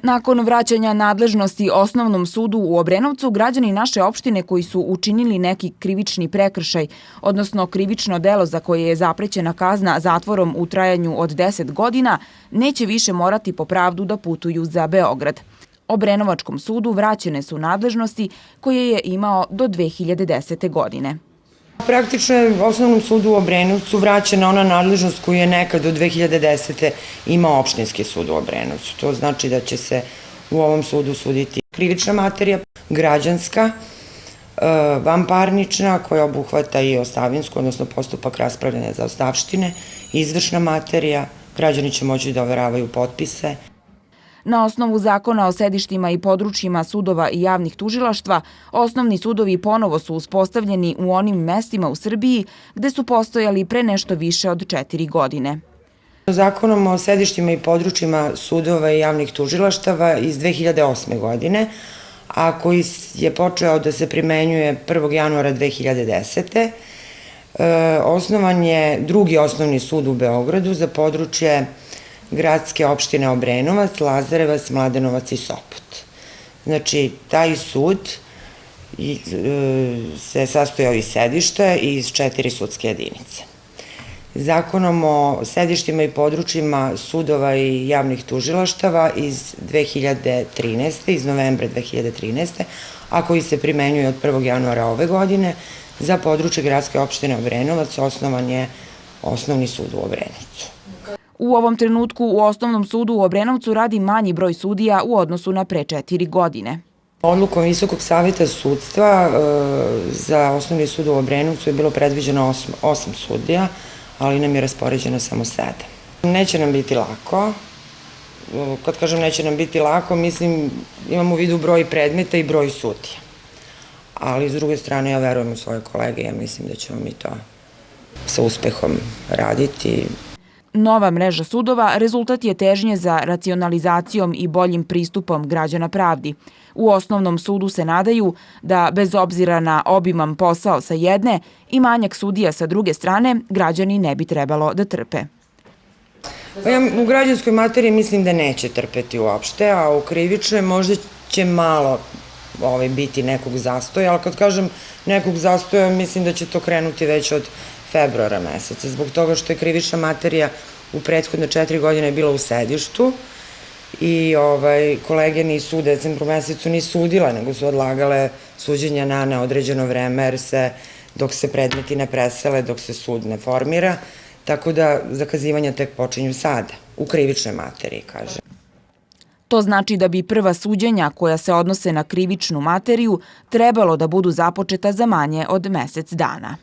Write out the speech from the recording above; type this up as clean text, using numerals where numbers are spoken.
Nakon vraćanja nadležnosti Osnovnom sudu u Obrenovcu, građani naše opštine koji su učinili neki krivični prekršaj, odnosno krivično delo za koje je zaprećena kazna zatvorom u trajanju od 10 godina, neće više morati po pravdu da putuju za Beograd. Obrenovačkom sudu vraćene su nadležnosti koje je imao do 2010. godine. Praktično je Osnovnom sudu u Obrenovcu vraćena ona nadležnost koju je nekad do 2010. imao Opštinski sud u Obrenovcu. To znači da će se u ovom sudu suditi krivična materija, građanska, vanparnična koja obuhvata i ostavinsku, odnosno postupak raspravljanja za ostavštine, izvršna materija, građani će moći da overavaju potpise. Na osnovu zakona o sedištima i područjima sudova i javnih tužilaštva, osnovni sudovi ponovo su uspostavljeni u onim mestima u Srbiji gde su postojali pre nešto više od 4 godine. Zakonom o sedištima i područjima sudova i javnih tužilaštava iz 2008. godine, a koji je počeo da se primenjuje 1. januara 2010. Osnovan je drugi osnovni sud u Beogradu za područje gradske opštine Obrenovac, Lazarevac, Mladenovac i Sopot. Znači, taj sud se sastojao iz sedišta i iz 4 sudske jedinice. Zakonom o sedištima i područjima sudova i javnih tužilaštava iz 2013. iz novembra 2013. a koji se primenjuje od 1. januara ove godine, za područje gradske opštine Obrenovac osnovan je Osnovni sud u Obrenovcu. U ovom trenutku u Osnovnom sudu u Obrenovcu radi manji broj sudija u odnosu na pre 4 godine. Odlukom Visokog saveta sudstva za Osnovni sud u Obrenovcu je bilo predviđeno 8 sudija, ali nam je raspoređeno samo 7. Neće nam biti lako. Kad kažem neće nam biti lako, mislim imamo u vidu broj predmeta i broj sudija. Ali s druge strane ja verujem u svoje kolege, ja mislim da ćemo mi to sa uspehom raditi. Nova mreža sudova rezultat je težnje za racionalizacijom i boljim pristupom građana pravdi. U Osnovnom sudu se nadaju da, bez obzira na obiman posao sa jedne i manjak sudija sa druge strane, građani ne bi trebalo da trpe. U građanskoj materiji mislim da neće trpeti uopšte, a u krivičnoj možda će malo biti nekog zastoja, ali kad kažem nekog zastoja, mislim da će to krenuti već od februara meseca, zbog toga što je krivična materija u prethodne 4 godine bila u sedištu i kolege nisu u decembru mesecu ni sudile, nego su odlagale suđenja na neodređeno vreme, jer dok se predmeti ne presele, dok se sud ne formira, tako da zakazivanja tek počinju sada, u krivičnoj materiji, kaže. To znači da bi prva suđenja koja se odnose na krivičnu materiju trebalo da budu započeta za manje od mesec dana.